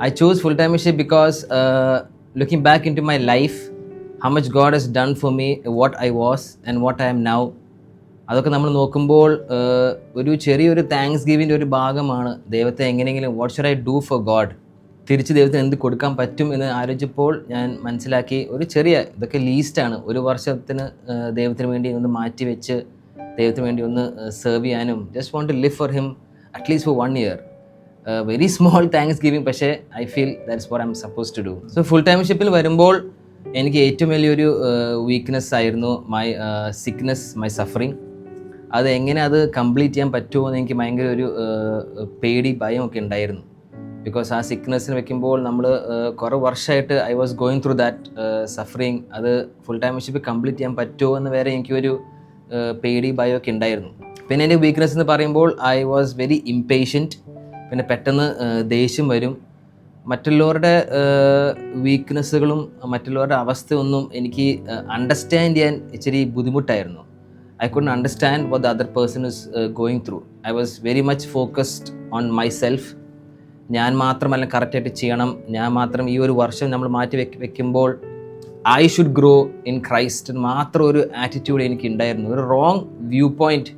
I chose full-timership because looking back into my life, how much God has done for me, what I was and what I am now. അതൊക്കെ നമ്മൾ നോക്കുമ്പോൾ ഒരു ചെറിയൊരു thanks ഗിവിൻ്റെ ഒരു ഭാഗമാണ് ദൈവത്തെ എങ്ങനെയെങ്കിലും what should I do for God, തിരിച്ച് ദൈവത്തിന് എന്ത് കൊടുക്കാൻ പറ്റും എന്ന് ആലോചിച്ചപ്പോൾ ഞാൻ മനസ്സിലാക്കി ഒരു ചെറിയ ഇതൊക്കെ ലീസ്റ്റാണ്. ഒരു വർഷത്തിന് ദൈവത്തിന് വേണ്ടി ഒന്ന് മാറ്റി വെച്ച് ദൈവത്തിന് വേണ്ടി ഒന്ന് സെർവ് ചെയ്യാനും just want to live for him at least for 1 year. Very small thanksgiving, പക്ഷേ I feel that's what I'm suppose to do. So full ടൈംഷിപ്പിൽ വരുമ്പോൾ എനിക്ക് ഏറ്റവും വലിയൊരു വീക്ക്നെസ് ആയിരുന്നു മൈ സിക്നെസ്, മൈ സഫറിങ്. അത് എങ്ങനെ അത് കംപ്ലീറ്റ് ചെയ്യാൻ പറ്റുമോ എന്ന് എനിക്ക് ഭയങ്കര ഒരു പേടി, ഭയമൊക്കെ ഉണ്ടായിരുന്നു. ബിക്കോസ് ആ സിക്നെസ്സിന് വെക്കുമ്പോൾ നമ്മൾ കുറേ വർഷമായിട്ട് I was going through that suffering. അത് ഫുൾ ടൈംഷിപ്പ് കംപ്ലീറ്റ് ചെയ്യാൻ പറ്റുമോ എന്ന് വരെ എനിക്കൊരു പേടി, ഭയമൊക്കെ ഉണ്ടായിരുന്നു. പിന്നെ എൻ്റെ വീക്ക്നെസ് എന്ന് പറയുമ്പോൾ ഐ വാസ് വെരി ഇംപേഷ്യൻറ്റ്. പിന്നെ പെട്ടെന്ന് ദേഷ്യം വരും. മറ്റുള്ളവരുടെ വീക്ക്നെസ്സുകളും മറ്റുള്ളവരുടെ അവസ്ഥയൊന്നും എനിക്ക് അണ്ടർസ്റ്റാൻഡ് ചെയ്യാൻ ഇച്ചിരി ബുദ്ധിമുട്ടായിരുന്നു. I couldn't understand what the other person is going through. I was very much focused on myself. ഞാൻ മാത്രമല്ല കറക്റ്റായിട്ട് ചെയ്യണം, ഞാൻ മാത്രം ഈ ഒരു വർഷം നമ്മൾ മാറ്റി വെക്കുമ്പോൾ I should grow in Christ മാത്രം ഒരു ആറ്റിറ്റ്യൂഡ് എനിക്ക് ഉണ്ടായിരുന്നു. ഒരു wrong view point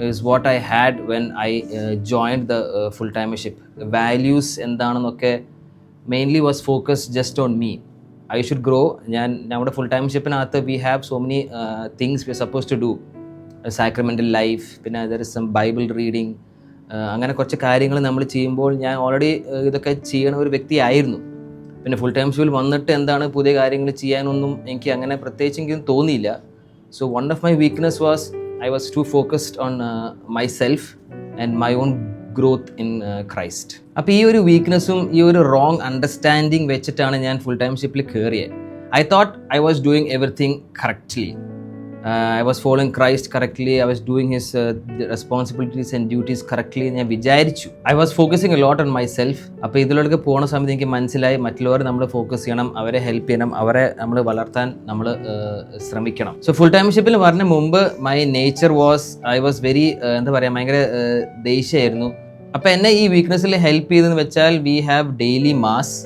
is what I had when I joined the full-timership. Values എന്താണെന്നൊക്കെ mainly was focused just on me. I should grow. നമ്മുടെ full ടൈംഷിപ്പിനകത്ത് we have so many things we are supposed to do. Sacramental life, പിന്നെ there is some Bible reading, അങ്ങനെ കുറച്ച് കാര്യങ്ങൾ നമ്മൾ ചെയ്യുമ്പോൾ ഞാൻ already ഇതൊക്കെ ചെയ്യണ ഒരു വ്യക്തിയായിരുന്നു. പിന്നെ ഫുൾ ടൈംഷിപ്പിൽ വന്നിട്ട് എന്താണ് പുതിയ കാര്യങ്ങൾ ചെയ്യാനൊന്നും എനിക്ക് അങ്ങനെ പ്രത്യേകിച്ച് എനിക്കൊന്നും തോന്നിയില്ല. So one of my weakness was I was too focused on myself and my own growth in Christ. അപ്പോൾ ഈ ഒരു വീക്ക്നെസ്സും ഈ ഒരു റോങ് അണ്ടർസ്റ്റാൻഡിങ് വെച്ചിട്ടാണ് ഞാൻ ഫുൾ ടൈംഷിപ്പിൽ കയറിയത്. I thought I was doing everything correctly. I was following Christ correctly. I was doing his responsibilities and duties correctly. ഞാൻ വിചാരിച്ചു. I was focusing a lot on myself. അപ്പോൾ ഇതിലൊക്കെ പോണ സമയത്ത് എനിക്ക് മനസ്സിലായി മറ്റുള്ളവരെ നമ്മൾ ഫോക്കസ് ചെയ്യണം, അവരെ ഹെൽപ്പ് ചെയ്യണം, അവരെ നമ്മൾ വളർത്താൻ നമ്മൾ ശ്രമിക്കണം. സോ ഫുൾ ടൈംഷിപ്പിൽ പറഞ്ഞ മുമ്പ് my nature was I was very എന്താ പറയുക, ഭയങ്കര ദേഷ്യമായിരുന്നു. അപ്പോൾ എന്നെ ഈ വീക്ക്നെസ്സിൽ ഹെൽപ്പ് ചെയ്തെന്ന് വെച്ചാൽ വി ഹാവ് ഡെയിലി മാസ്.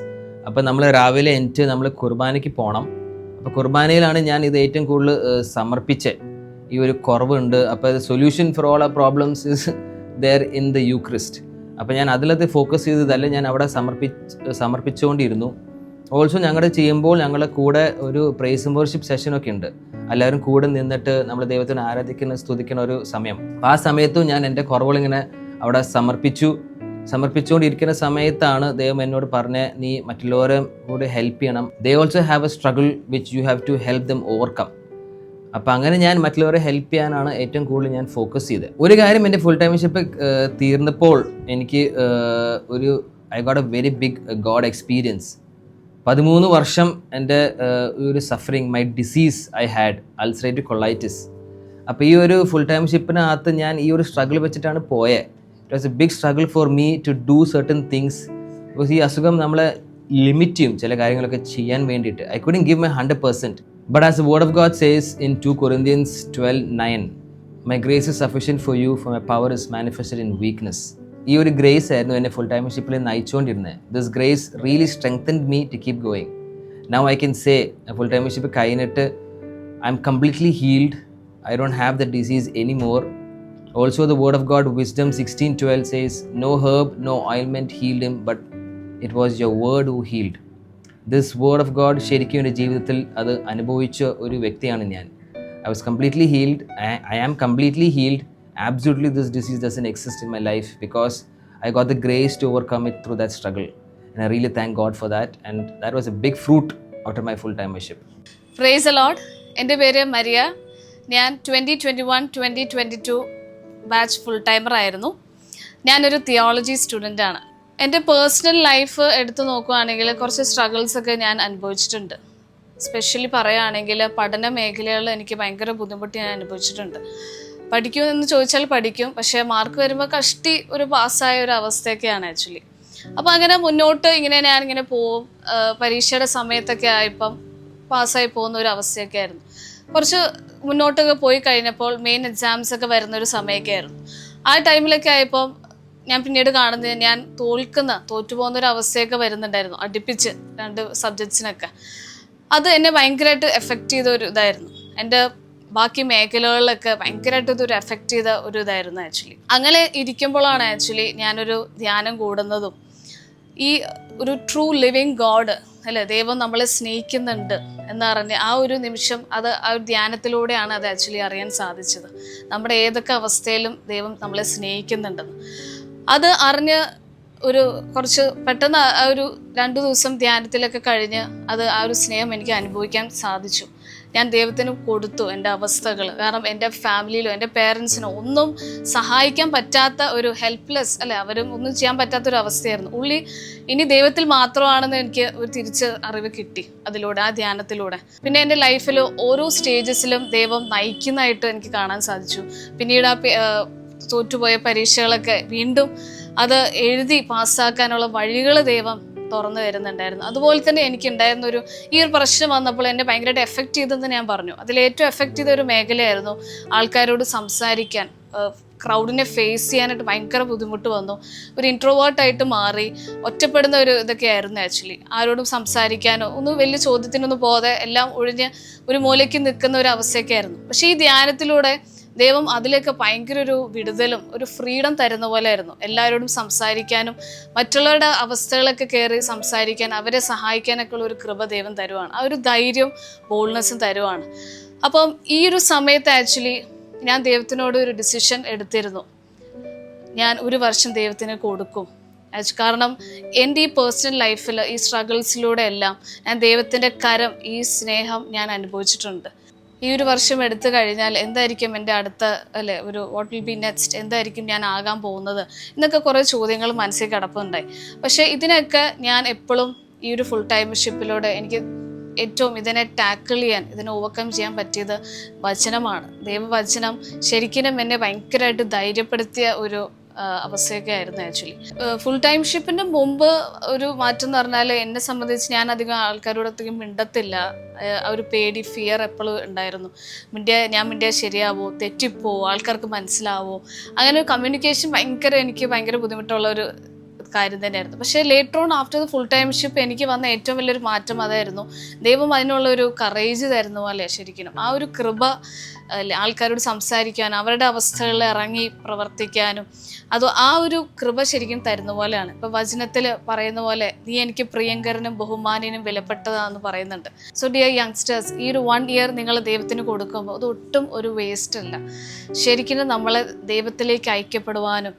അപ്പോൾ നമ്മൾ രാവിലെ എണീറ്റ് നമ്മൾ കുർബാനയ്ക്ക് പോകണം. അപ്പോൾ കുർബാനയിലാണ് ഞാൻ ഇത് ഏറ്റവും കൂടുതൽ സമർപ്പിച്ചത്. ഈ ഒരു കുറവുണ്ട്. അപ്പോൾ solution for all our problems is there in the Eucharist. അപ്പോൾ ഞാൻ അതിലത് ഫോക്കസ് ചെയ്തതല്ല, ഞാൻ അവിടെ സമർപ്പിച്ചുകൊണ്ടിരുന്നു. ഓൾസോ ഞങ്ങളുടെ ചെയ്യുമ്പോൾ ഞങ്ങളുടെ കൂടെ ഒരു പ്രൈസ് ആൻഡ് വർഷിപ്പ് സെഷനൊക്കെ ഉണ്ട്. എല്ലാവരും കൂടെ നിന്നിട്ട് നമ്മൾ ദൈവത്തിനെ ആരാധിക്കുന്ന സ്തുതിക്കുന്ന ഒരു സമയം. ആ സമയത്തും ഞാൻ എൻ്റെ കുറവുകളിങ്ങനെ അവിടെ സമർപ്പിച്ചുകൊണ്ടിരിക്കുന്ന സമയത്താണ് ദൈവം എന്നോട് പറഞ്ഞ് നീ മറ്റുള്ളവരെ കൂടെ ഹെൽപ്പ് ചെയ്യണം. They also have a struggle which you have to help them overcome. അപ്പോൾ അങ്ങനെ ഞാൻ മറ്റുള്ളവരെ ഹെൽപ്പ് ചെയ്യാനാണ് ഏറ്റവും കൂടുതൽ ഞാൻ ഫോക്കസ് ചെയ്തത്. ഒരു കാര്യം, എൻ്റെ ഫുൾ ടൈംഷിപ്പ് തീർന്നപ്പോൾ എനിക്ക് I got a very big god experience. 13 വർഷം എൻ്റെ ഒരു suffering, my disease I had ulcerative colitis. അപ്പോൾ ഈ ഒരു ഫുൾ ടൈംഷിപ്പിനകത്ത് ഞാൻ ഈ ഒരു സ്ട്രഗിൾ വെച്ചിട്ടാണ് പോയത്. It was a big struggle for me to do certain things because ഈ അസുഖം നമ്മളെ ലിമിറ്റ് ചെയ്യും ചില കാര്യങ്ങളൊക്കെ ചെയ്യാൻ വേണ്ടിയിട്ട്. I couldn't give my 100%. But as the word of God says in 2 Corinthians 12:9, my grace is sufficient for you, for my power is manifested in weakness. ഈ ഒരു ഗ്രേസ് ആയിരുന്നു എന്നെ full ടൈംഷിപ്പിൽ നയിച്ചുകൊണ്ടിരുന്നത്. This grace really strengthened me to keep going. Now I can say full time ship കഴിഞ്ഞിട്ട് I'm completely healed. I don't have the disease anymore. Also the word of God, Wisdom 16:12 says, no herb, no ointment healed him, but it was your word who healed. This word of God ശരിക്കും എൻ്റെ ജീവിതത്തിൽ അത് അനുഭവിച്ച ഒരു വ്യക്തിയാണ് ഞാൻ. I was completely healed. I am completely healed. Absolutely this disease doesn't exist in my life because I got the grace to overcome it through that struggle. And I really thank God for that. And that was a big fruit after my full timership. Praise the Lord. എൻ്റെ പേര് Maria. ഞാൻ 2021-2022 batch full timer ആയിരുന്നു. ഞാനൊരു theology സ്റ്റുഡൻ്റാണ്. എൻ്റെ personal life എടുത്തു നോക്കുകയാണെങ്കിൽ കുറച്ച് സ്ട്രഗിൾസൊക്കെ ഞാൻ അനുഭവിച്ചിട്ടുണ്ട്. സ്പെഷ്യലി പറയുകയാണെങ്കിൽ പഠന മേഖലകളിൽ എനിക്ക് ഭയങ്കര ബുദ്ധിമുട്ട് ഞാൻ അനുഭവിച്ചിട്ടുണ്ട്. പഠിക്കുമെന്ന് ചോദിച്ചാൽ പഠിക്കും, പക്ഷേ മാർക്ക് വരുമ്പോൾ കഷ്ടി ഒരു പാസ്സായ ഒരു അവസ്ഥയൊക്കെയാണ് ആക്ച്വലി. അപ്പോൾ അങ്ങനെ മുന്നോട്ട് ഞാനിങ്ങനെ പോവും. പരീക്ഷയുടെ സമയത്തൊക്കെ ആയപ്പം പാസ്സായി പോകുന്ന ഒരു അവസ്ഥയൊക്കെ ആയിരുന്നു. കുറച്ച് മുന്നോട്ടൊക്കെ പോയി കഴിഞ്ഞപ്പോൾ മെയിൻ എക്സാംസ് ഒക്കെ വരുന്നൊരു സമയമൊക്കെ ആയിരുന്നു. ആ ടൈമിലൊക്കെ ആയപ്പോൾ ഞാൻ പിന്നീട് കാണുന്നത് ഞാൻ തോറ്റുപോകുന്ന ഒരു അവസ്ഥയൊക്കെ വരുന്നുണ്ടായിരുന്നു, അടുപ്പിച്ച് 2 സബ്ജക്ട്സിനൊക്കെ. അത് എന്നെ ഭയങ്കരമായിട്ട് എഫക്റ്റ് ചെയ്ത ഒരു ഇതായിരുന്നു. എൻ്റെ ബാക്കി മേഖലകളിലൊക്കെ ഭയങ്കരമായിട്ട് ഇതൊരു എഫക്റ്റ് ചെയ്ത ഒരു ഇതായിരുന്നു ആക്ച്വലി. അങ്ങനെ ഇരിക്കുമ്പോഴാണ് ആക്ച്വലി ഞാനൊരു ധ്യാനം കൂടുന്നതും ഈ ഒരു ട്രൂ ലിവിങ് ഗോഡ് അല്ലേ, ദൈവം നമ്മളെ സ്നേഹിക്കുന്നുണ്ട് എന്നറിഞ്ഞ് ആ ഒരു നിമിഷം അത് ആ ഒരു ധ്യാനത്തിലൂടെയാണ് അത് ആക്ച്വലി അറിയാൻ സാധിച്ചത്. നമ്മുടെ ഏതൊക്കെ അവസ്ഥയിലും ദൈവം നമ്മളെ സ്നേഹിക്കുന്നുണ്ടെന്ന് അത് അറിഞ്ഞ് കുറച്ച് പെട്ടെന്ന് ആ ഒരു 2 ദിവസം ധ്യാനത്തിലൊക്കെ കഴിഞ്ഞ് അത് ആ ഒരു സ്നേഹം എനിക്ക് അനുഭവിക്കാൻ സാധിച്ചു. ഞാൻ ദൈവത്തിന് കൊടുത്തു എൻ്റെ അവസ്ഥകൾ. കാരണം എൻ്റെ ഫാമിലിയിലോ എൻ്റെ പേരൻസിനോ ഒന്നും സഹായിക്കാൻ പറ്റാത്ത ഒരു ഹെൽപ്ലെസ് അല്ലെ, അവരും ഒന്നും ചെയ്യാൻ പറ്റാത്തൊരു അവസ്ഥയായിരുന്നു. ഇനി ദൈവത്തിൽ മാത്രമാണെന്ന് എനിക്ക് ഒരു അറിവ് കിട്ടി അതിലൂടെ, ആ ധ്യാനത്തിലൂടെ. പിന്നെ എൻ്റെ ലൈഫിൽ ഓരോ സ്റ്റേജസിലും ദൈവം നയിക്കുന്നതായിട്ട് എനിക്ക് കാണാൻ സാധിച്ചു. പിന്നീട് തോറ്റുപോയ പരീക്ഷകളൊക്കെ വീണ്ടും അത് എഴുതി പാസ്സാക്കാനുള്ള വഴികൾ ദൈവം തുറന്നു തരുന്നുണ്ടായിരുന്നു. അതുപോലെ തന്നെ എനിക്കുണ്ടായിരുന്ന ഈ ഒരു പ്രശ്നം വന്നപ്പോൾ എന്നെ ഭയങ്കരമായിട്ട് എഫക്റ്റ് ചെയ്തെന്ന് ഞാൻ പറഞ്ഞു. അതിലേറ്റവും എഫക്റ്റ് ചെയ്ത ഒരു മേഖലയായിരുന്നു ആൾക്കാരോട് സംസാരിക്കാൻ, ക്രൗഡിനെ ഫേസ് ചെയ്യാനായിട്ട് ഭയങ്കര ബുദ്ധിമുട്ട് വന്നു. ഒരു ഇൻട്രോവേർട്ടായിട്ട് മാറി, ഒറ്റപ്പെടുന്ന ഒരു ഇതൊക്കെ ആയിരുന്നു ആക്ച്വലി. ആരോടും സംസാരിക്കാനോ ഒന്നും വലിയ ചോദ്യത്തിനൊന്നും പോകാതെ എല്ലാം ഒഴിഞ്ഞ് ഒരു മൂലയ്ക്ക് നിൽക്കുന്ന ഒരു അവസ്ഥയൊക്കെ ആയിരുന്നു. പക്ഷേ ഈ ധ്യാനത്തിലൂടെ ദൈവം അതിലേക്ക് ഭയങ്കര ഒരു വിടുതലും ഒരു ഫ്രീഡം തരുന്ന പോലെ ആയിരുന്നു. എല്ലാവരോടും സംസാരിക്കാനും മറ്റുള്ളവരുടെ അവസ്ഥകളൊക്കെ കയറി സംസാരിക്കാൻ, അവരെ സഹായിക്കാനൊക്കെ ഉള്ള ഒരു കൃപ ദൈവം തരുവാണ്. ആ ഒരു ധൈര്യം ബോൾഡ്നെസ്സും തരുവാണ്. അപ്പം ഈ ഒരു സമയത്ത് ആക്ച്വലി ഞാൻ ദൈവത്തിനോട് ഒരു ഡിസിഷൻ എടുത്തിരുന്നു. ഞാൻ 1 വർഷം ദൈവത്തിന് കൊടുക്കും. കാരണം എൻ്റെ ഈ പേഴ്സണൽ ലൈഫിൽ ഈ സ്ട്രഗിൾസിലൂടെ എല്ലാം ഞാൻ ദൈവത്തിൻ്റെ കരം, ഈ സ്നേഹം ഞാൻ അനുഭവിച്ചിട്ടുണ്ട്. ഈ 1 വർഷം എടുത്തു കഴിഞ്ഞാൽ എന്തായിരിക്കും എൻ്റെ അടുത്ത വാട്ട് വിൽ ബി നെക്സ്റ്റ്, എന്തായിരിക്കും ഞാൻ ആകാൻ പോകുന്നത് എന്നൊക്കെ കുറേ ചോദ്യങ്ങൾ മനസ്സിൽ കിടപ്പുണ്ടായി. പക്ഷേ ഇതിനൊക്കെ ഞാൻ എപ്പോഴും ഈ ഒരു ഫുൾ ടൈംഷിപ്പിലൂടെ എനിക്ക് ഏറ്റവും ഇതിനെ ടാക്കിൾ ചെയ്യാൻ, ഇതിനെ ഓവർകം ചെയ്യാൻ പറ്റിയത് വചനമാണ്. ദൈവവചനം ശരിക്കും എന്നെ ഭയങ്കരമായിട്ട് ധൈര്യപ്പെടുത്തിയ ഒരു അവസ്ഥയൊക്കെ ആയിരുന്നു ആക്ച്വലി. ഫുൾ ടൈംഷിപ്പിൻ്റെ മുമ്പ് ഒരു മാറ്റം എന്ന് പറഞ്ഞാൽ എന്നെ സംബന്ധിച്ച് ഞാൻ അധികം ആൾക്കാരോടധികം മിണ്ടത്തില്ല. ആ ഒരു പേടി, ഫിയർ എപ്പോഴും ഉണ്ടായിരുന്നു. ഞാൻ മിണ്ടിയാൽ ശരിയാവോ, തെറ്റിപ്പോവോ, ആൾക്കാർക്ക് മനസ്സിലാവോ, അങ്ങനെ കമ്മ്യൂണിക്കേഷൻ എനിക്ക് ഭയങ്കര ബുദ്ധിമുട്ടുള്ള ഒരു കാര്യം തന്നെയായിരുന്നു. പക്ഷേ later on after the full time ship എനിക്ക് വന്ന ഏറ്റവും വലിയൊരു മാറ്റം അതായിരുന്നു. ദൈവം അതിനുള്ള ഒരു കറേജ് തരുന്നു അല്ലേ, ശരിക്കും ആ ഒരു കൃപ അല്ലേ, ആൾക്കാരോട് സംസാരിക്കാനും അവരുടെ അവസ്ഥകളിൽ ഇറങ്ങി പ്രവർത്തിക്കാനും ആ ഒരു കൃപ ശരിക്കും തരുന്ന പോലെയാണ്. ഇപ്പം വചനത്തിൽ പറയുന്ന പോലെ നീ എനിക്ക് പ്രിയങ്കരനും ബഹുമാന്യനും വിലപ്പെട്ടതാണെന്ന് പറയുന്നുണ്ട്. സോ ഡിയർ യങ്സ്റ്റേഴ്സ്, ഈ ഒരു 1 ഇയർ നിങ്ങൾ ദൈവത്തിന് കൊടുക്കുമ്പോൾ അത് ഒട്ടും ഒരു വേസ്റ്റ് അല്ല. ശരിക്കും നമ്മളെ ദൈവത്തിലേക്ക് ഐക്യപ്പെടുവാനും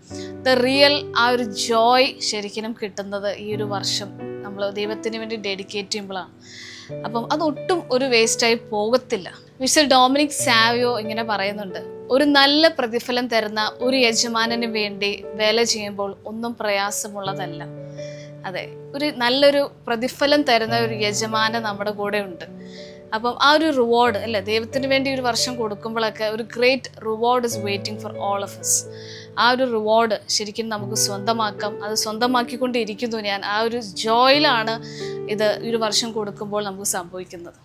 ദ റിയൽ ആ ഒരു ജോയ് ശരിക്കും കിട്ടുന്നത് ഈ ഒരു വർഷം നമ്മൾ ദൈവത്തിന് വേണ്ടി ഡെഡിക്കേറ്റ് ചെയ്യുമ്പോഴാണ്. അപ്പം അതൊട്ടും ഒരു വേസ്റ്റായി പോകത്തില്ല. മിസ്റ്റർ ഡൊമിനിക് സാവിയോ ഇങ്ങനെ പറയുന്നുണ്ട്, ഒരു നല്ല പ്രതിഫലം തരുന്ന ഒരു യജമാനന് വേണ്ടി വേല ചെയ്യുമ്പോൾ ഒന്നും പ്രയാസമുള്ളതല്ല. അതെ, നല്ലൊരു പ്രതിഫലം തരുന്ന ഒരു യജമാനൻ നമ്മുടെ കൂടെ ഉണ്ട്. അപ്പം ആ ഒരു റിവാർഡ് അല്ലേ, ദൈവത്തിന് വേണ്ടി 1 വർഷം കൊടുക്കുമ്പോഴൊക്കെ ഒരു great reward is waiting for all of us. ആ ഒരു റിവാർഡ് ശരിക്കും നമുക്ക് സ്വന്തമാക്കാം. അത് സ്വന്തമാക്കിക്കൊണ്ടിരിക്കുന്നു ഞാൻ. ആ ഒരു ജോയിലാണ് ഇത് 1 വർഷം കൊടുക്കുമ്പോൾ നമുക്ക് സംഭവിക്കുന്നത്.